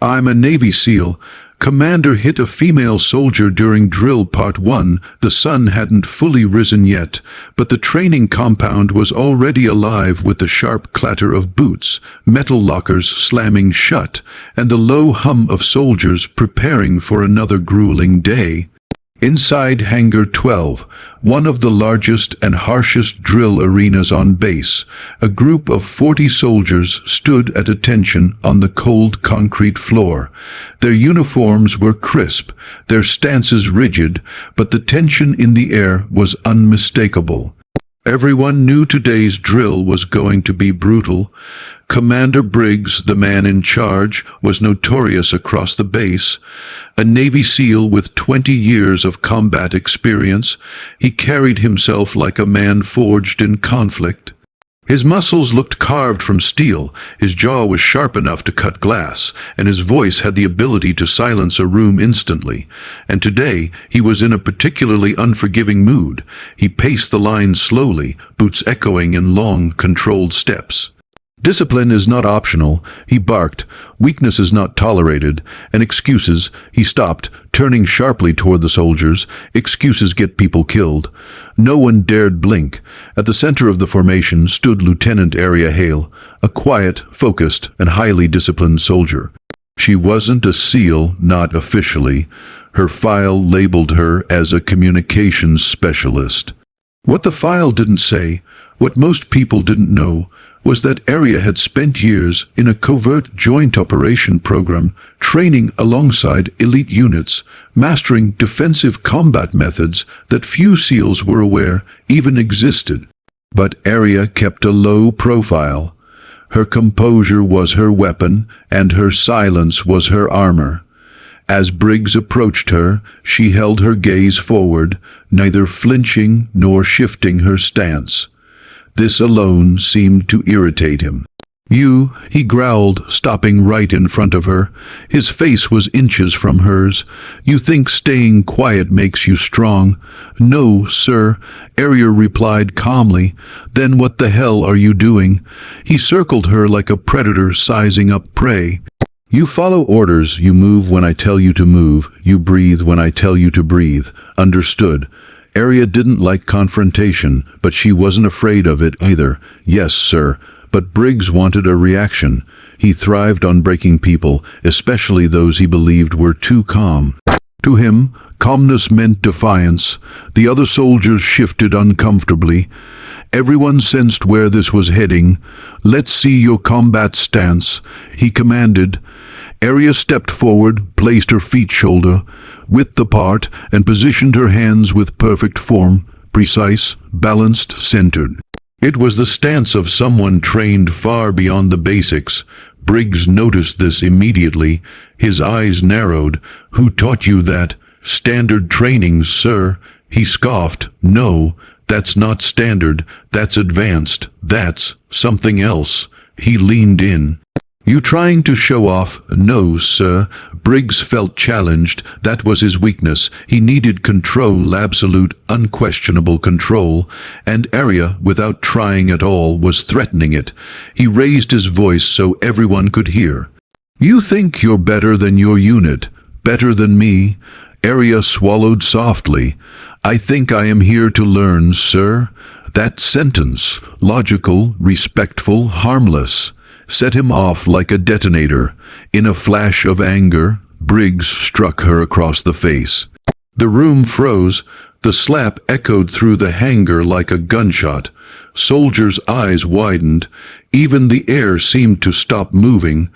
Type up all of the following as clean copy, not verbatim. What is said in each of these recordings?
I'm a Navy SEAL. Commander hit a female soldier during drill part 1. The sun hadn't fully risen yet, but the training compound was already alive with the sharp clatter of boots, metal lockers slamming shut, and the low hum of soldiers preparing for another grueling day. Inside Hangar 12, one of the largest and harshest drill arenas on base, a group of 40 soldiers stood at attention on the cold concrete floor. Their uniforms were crisp, their stances rigid, but the tension in the air was unmistakable. Everyone knew today's drill was going to be brutal. Commander Briggs, the man in charge, was notorious across the base. A Navy SEAL with 20 years of combat experience, he carried himself like a man forged in conflict. His muscles looked carved from steel, his jaw was sharp enough to cut glass, and his voice had the ability to silence a room instantly. And today, he was in a particularly unforgiving mood. He paced the line slowly, boots echoing in long, controlled steps. Discipline is not optional, he barked. Weakness is not tolerated. And excuses, he stopped, turning sharply toward the soldiers. Excuses get people killed. No one dared blink. At the center of the formation stood Lieutenant Area Hale, a quiet, focused, and highly disciplined soldier. She wasn't a SEAL, not officially. Her file labeled her as a communications specialist. What the file didn't say, what most people didn't know, was that Area had spent years in a covert joint operation program, training alongside elite units, mastering defensive combat methods that few SEALs were aware even existed. But Area kept a low profile. Her composure was her weapon, and her silence was her armor. As Briggs approached her, she held her gaze forward, neither flinching nor shifting her stance. This alone seemed to irritate him. "You," he growled, stopping right in front of her. His face was inches from hers. "You think staying quiet makes you strong?" "No, sir," Area replied calmly. "Then what the hell are you doing?" He circled her like a predator sizing up prey. "You follow orders, you move when I tell you to move, you breathe when I tell you to breathe. Understood?" Area didn't like confrontation, but she wasn't afraid of it either. "Yes, sir." But Briggs wanted a reaction. He thrived on breaking people, especially those he believed were too calm. To him, calmness meant defiance. The other soldiers shifted uncomfortably. Everyone sensed where this was heading. "Let's see your combat stance," he commanded. Area stepped forward, placed her feet shoulder-width apart, and positioned her hands with perfect form, precise, balanced, centered. It was the stance of someone trained far beyond the basics. Briggs noticed this immediately. His eyes narrowed. "Who taught you that?" "Standard training, sir." He scoffed. "No, that's not standard. That's advanced. That's something else." He leaned in. "You trying to show off?" "No, sir." Briggs felt challenged. That was his weakness. He needed control, absolute, unquestionable control. And Area, without trying at all, was threatening it. He raised his voice so everyone could hear. "You think you're better than your unit? Better than me?" Area swallowed softly. "I think I am here to learn, sir." That sentence, logical, respectful, harmless, set him off like a detonator. In a flash of anger, Briggs struck her across the face. The room froze. The slap echoed through the hangar like a gunshot. Soldiers' eyes widened. Even the air seemed to stop moving.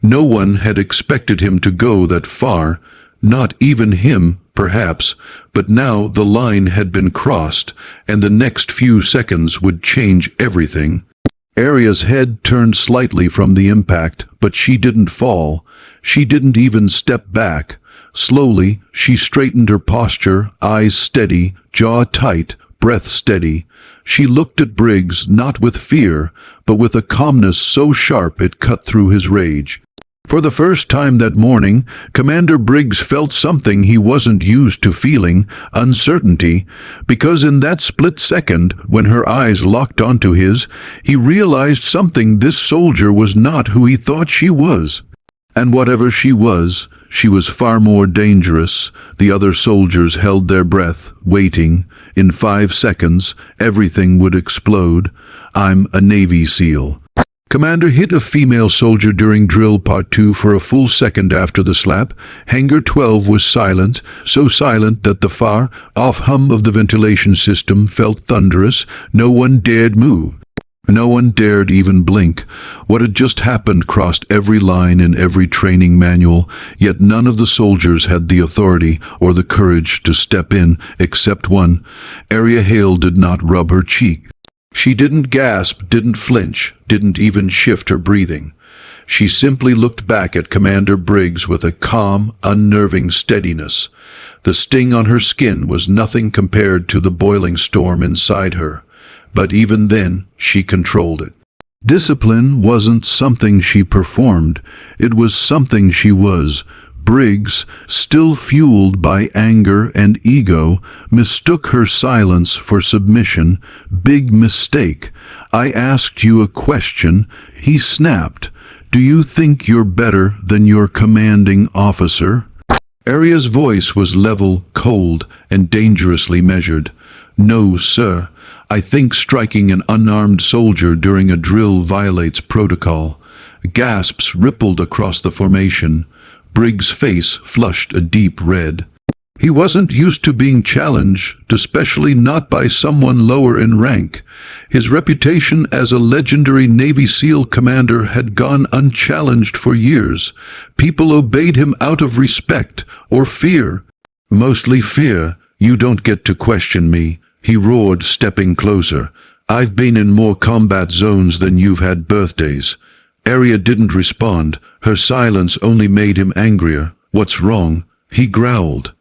No one had expected him to go that far. Not even him, perhaps, but now the line had been crossed, and the next few seconds would change everything. Area's head turned slightly from the impact, but she didn't fall. She didn't even step back. Slowly, she straightened her posture, eyes steady, jaw tight, breath steady. She looked at Briggs not with fear, but with a calmness so sharp it cut through his rage. For the first time that morning, Commander Briggs felt something he wasn't used to feeling, uncertainty, because in that split second, when her eyes locked onto his, he realized something: this soldier was not who he thought she was. And whatever she was far more dangerous. The other soldiers held their breath, waiting. In 5 seconds, everything would explode. I'm a Navy SEAL. Commander hit a female soldier during drill part 2 for a full second after the slap. Hangar 12 was silent, so silent that the far-off hum of the ventilation system felt thunderous. No one dared move. No one dared even blink. What had just happened crossed every line in every training manual, yet none of the soldiers had the authority or the courage to step in, except one. Area Hale did not rub her cheek. She didn't gasp, didn't flinch, didn't even shift her breathing. She simply looked back at Commander Briggs with a calm, unnerving steadiness. The sting on her skin was nothing compared to the boiling storm inside her. But even then, she controlled it. Discipline wasn't something she performed, it was something she was. Briggs, still fueled by anger and ego, mistook her silence for submission. Big mistake. I asked you a question, he snapped. Do you think you're better than your commanding officer? Area's voice was level, cold, and dangerously measured. No, sir. I think striking an unarmed soldier during a drill violates protocol. Gasps rippled across the formation. Briggs' face flushed a deep red. He wasn't used to being challenged, especially not by someone lower in rank. His reputation as a legendary Navy SEAL commander had gone unchallenged for years. People obeyed him out of respect or fear. Mostly fear. You don't get to question me, he roared, stepping closer. I've been in more combat zones than you've had birthdays. Area didn't respond. Her silence only made him angrier. What's wrong? He growled.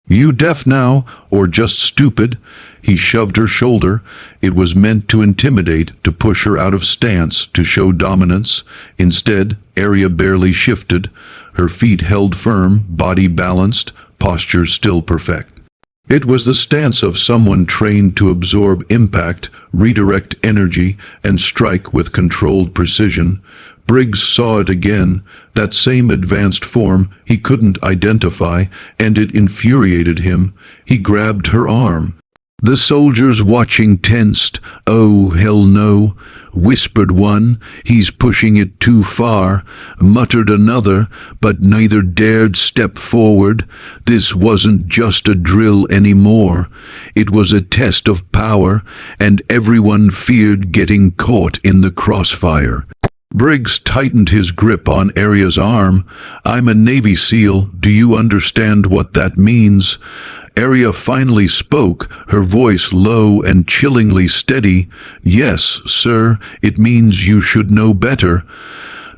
You deaf now, or just stupid? He shoved her shoulder. It was meant to intimidate, to push her out of stance, to show dominance. Instead, Area barely shifted. Her feet held firm, body balanced, posture still perfect. It was the stance of someone trained to absorb impact, redirect energy, and strike with controlled precision. Briggs saw it again, that same advanced form he couldn't identify, and it infuriated him. He grabbed her arm. The soldiers watching tensed. Oh, hell no, whispered one. He's pushing it too far, muttered another, but neither dared step forward. This wasn't just a drill anymore. It was a test of power, and everyone feared getting caught in the crossfire. Briggs tightened his grip on Area's arm. I'm a Navy SEAL. Do you understand what that means? Area finally spoke, her voice low and chillingly steady. Yes, sir, it means you should know better.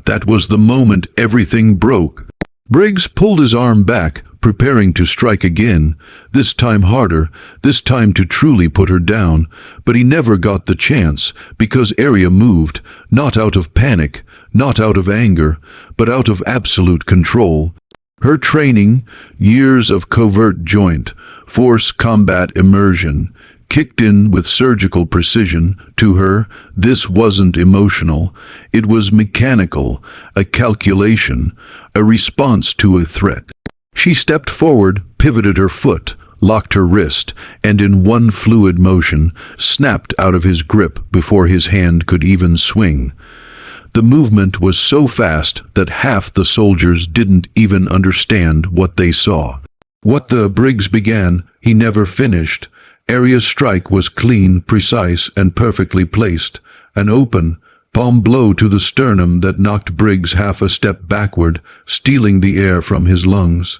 That was the moment everything broke. Briggs pulled his arm back, preparing to strike again, this time harder, this time to truly put her down. But he never got the chance, because Area moved, not out of panic, not out of anger, but out of absolute control. Her training, years of covert joint, force combat immersion, kicked in with surgical precision. To her, this wasn't emotional. It was mechanical, a calculation, a response to a threat. She stepped forward, pivoted her foot, locked her wrist, and in one fluid motion, snapped out of his grip before his hand could even swing. The movement was so fast that half the soldiers didn't even understand what they saw. What the Briggs began, he never finished. Area's strike was clean, precise, and perfectly placed. An open, palm blow to the sternum that knocked Briggs half a step backward, stealing the air from his lungs.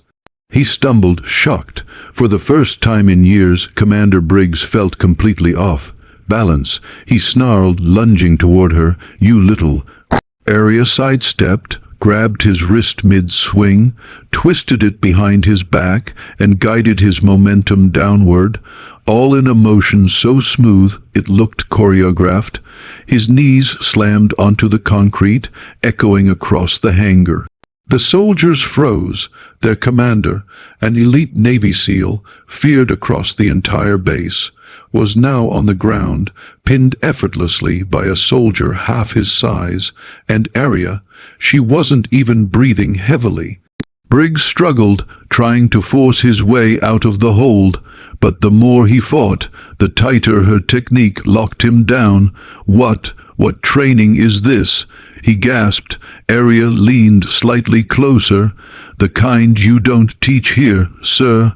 He stumbled, shocked. For the first time in years, Commander Briggs felt completely off balance. He snarled, lunging toward her. You little... Area sidestepped, grabbed his wrist mid-swing, twisted it behind his back, and guided his momentum downward, all in a motion so smooth it looked choreographed. His knees slammed onto the concrete, echoing across the hangar. The soldiers froze. Their commander, an elite Navy SEAL, feared across the entire base, was now on the ground, pinned effortlessly by a soldier half his size, and Arya, she wasn't even breathing heavily. Briggs struggled, trying to force his way out of the hold, but the more he fought, the tighter her technique locked him down. What training is this? He gasped. Arya leaned slightly closer. The kind you don't teach here, sir.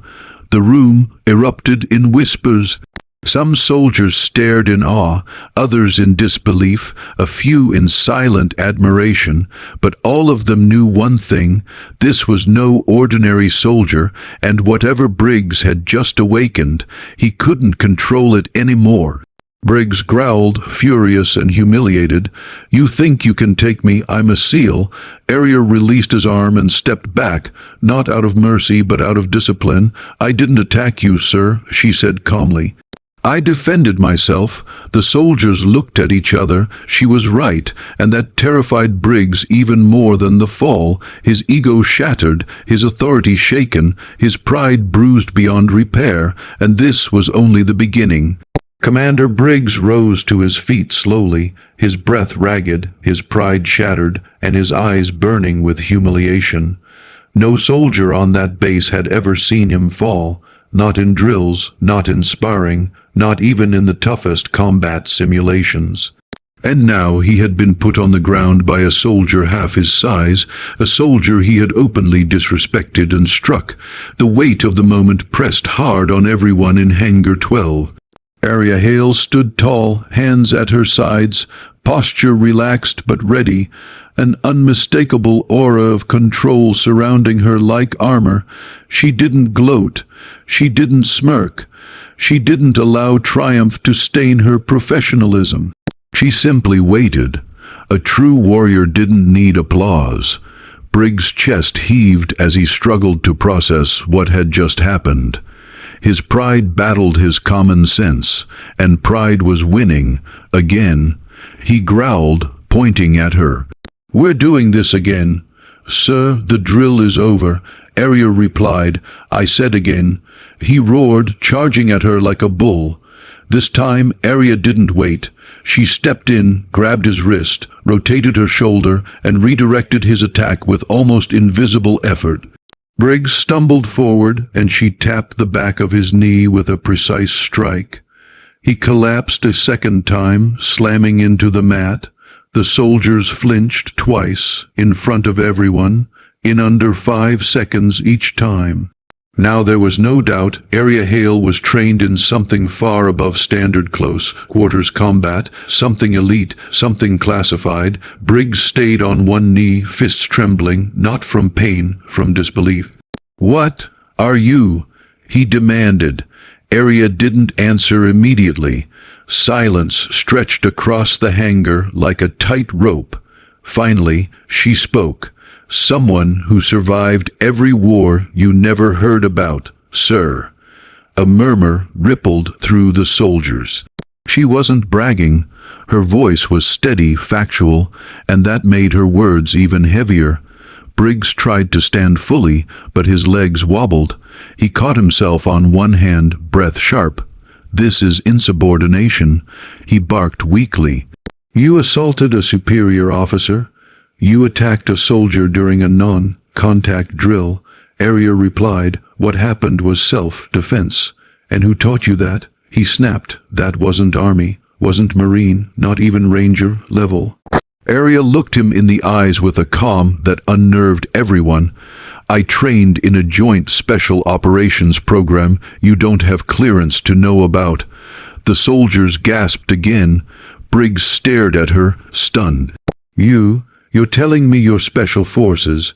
The room erupted in whispers. Some soldiers stared in awe, others in disbelief, a few in silent admiration, but all of them knew one thing: this was no ordinary soldier, and whatever Briggs had just awakened, he couldn't control it anymore. Briggs growled, furious and humiliated. "You think you can take me? I'm a SEAL." Arya released his arm and stepped back, not out of mercy but out of discipline. "I didn't attack you, sir," she said calmly. "I defended myself." The soldiers looked at each other. She was right, and that terrified Briggs even more than the fall. His ego shattered, his authority shaken, his pride bruised beyond repair, and this was only the beginning. Commander Briggs rose to his feet slowly, his breath ragged, his pride shattered, and his eyes burning with humiliation. No soldier on that base had ever seen him fall, not in drills, not in sparring, not even in the toughest combat simulations. And now he had been put on the ground by a soldier half his size, a soldier he had openly disrespected and struck. The weight of the moment pressed hard on everyone in Hangar 12. Arya Hale stood tall, hands at her sides, posture relaxed but ready, an unmistakable aura of control surrounding her like armor. She didn't gloat. She didn't smirk. She didn't allow triumph to stain her professionalism. She simply waited. A true warrior didn't need applause. Briggs' chest heaved as he struggled to process what had just happened. His pride battled his common sense, and pride was winning, again. He growled, pointing at her. "We're doing this again." "Sir, the drill is over," Arya replied. "I said again." He roared, charging at her like a bull. This time, Arya didn't wait. She stepped in, grabbed his wrist, rotated her shoulder, and redirected his attack with almost invisible effort. Briggs stumbled forward, and she tapped the back of his knee with a precise strike. He collapsed a second time, slamming into the mat. The soldiers flinched twice, in front of everyone, in under 5 seconds each time. Now there was no doubt Arya Hale was trained in something far above standard close-quarters combat, something elite, something classified. Briggs stayed on one knee, fists trembling, not from pain, from disbelief. "What are you?" he demanded. Arya didn't answer immediately. Silence stretched across the hangar like a tight rope. Finally, she spoke. "Someone who survived every war you never heard about, sir." A murmur rippled through the soldiers. She wasn't bragging. Her voice was steady, factual, and that made her words even heavier. Briggs tried to stand fully, but his legs wobbled. He caught himself on one hand, breath sharp. "This is insubordination," he barked weakly. "You assaulted a superior officer. You attacked a soldier during a non-contact drill," Arya replied. "What happened was self-defense." "And who taught you that?" He snapped. "That wasn't Army, wasn't Marine, not even Ranger level." Arya looked him in the eyes with a calm that unnerved everyone. "I trained in a joint special operations program you don't have clearance to know about." The soldiers gasped again. Briggs stared at her, stunned. You're telling me you're special forces?"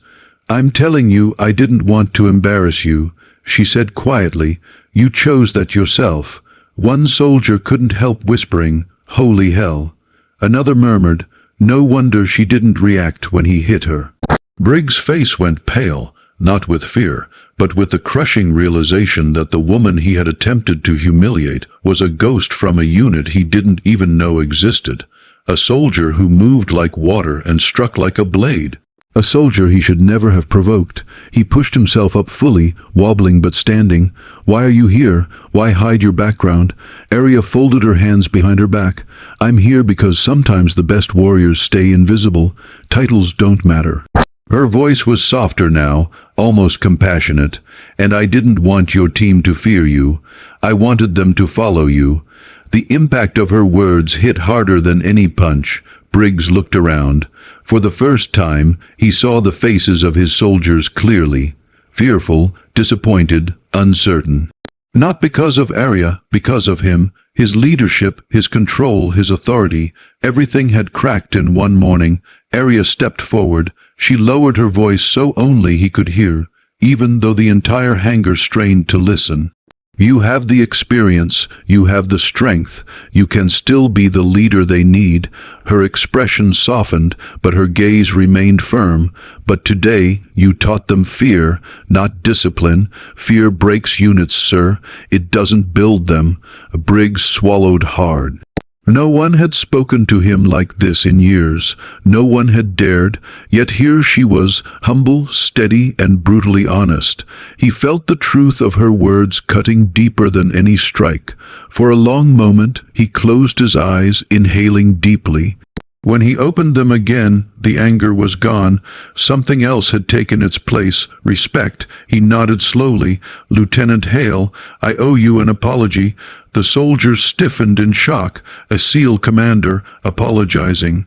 "I'm telling you I didn't want to embarrass you," she said quietly. "You chose that yourself." One soldier couldn't help whispering, "Holy hell." Another murmured, "No wonder she didn't react when he hit her." Briggs' face went pale, not with fear, but with the crushing realization that the woman he had attempted to humiliate was a ghost from a unit he didn't even know existed. A soldier who moved like water and struck like a blade. A soldier he should never have provoked. He pushed himself up fully, wobbling but standing. "Why are you here? Why hide your background?" Arya folded her hands behind her back. "I'm here because sometimes the best warriors stay invisible. Titles don't matter." Her voice was softer now, almost compassionate. "And I didn't want your team to fear you. I wanted them to follow you." The impact of her words hit harder than any punch. Briggs looked around. For the first time, he saw the faces of his soldiers clearly. Fearful, disappointed, uncertain. Not because of Arya, because of him. His leadership, his control, his authority. Everything had cracked in one morning. Arya stepped forward. She lowered her voice so only he could hear, even though the entire hangar strained to listen. "You have the experience, you have the strength, you can still be the leader they need." Her expression softened, but her gaze remained firm. "But today, you taught them fear, not discipline. Fear breaks units, sir. It doesn't build them." Briggs swallowed hard. No one had spoken to him like this in years. No one had dared, yet here she was, humble, steady, and brutally honest. He felt the truth of her words cutting deeper than any strike. For a long moment, he closed his eyes, inhaling deeply. When he opened them again, the anger was gone. Something else had taken its place, respect. He nodded slowly. "Lieutenant Hale, I owe you an apology." The soldiers stiffened in shock, a SEAL commander apologizing.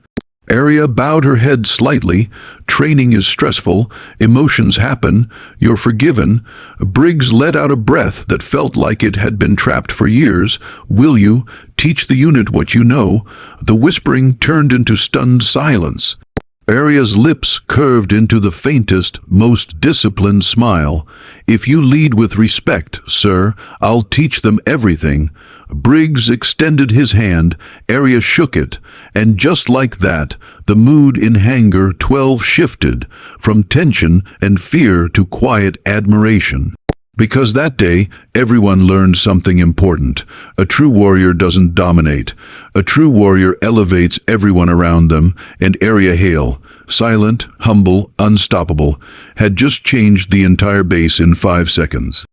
Arya bowed her head slightly. "Training is stressful. Emotions happen. You're forgiven." Briggs let out a breath that felt like it had been trapped for years. "Will you teach the unit what you know?" The whispering turned into stunned silence. Arya's lips curved into the faintest, most disciplined smile. "If you lead with respect, sir, I'll teach them everything." Briggs extended his hand. Arya shook it, and just like that, the mood in Hangar 12 shifted, from tension and fear to quiet admiration. Because that day, everyone learned something important. A true warrior doesn't dominate. A true warrior elevates everyone around them, and Arya Hale, silent, humble, unstoppable, had just changed the entire base in 5 seconds.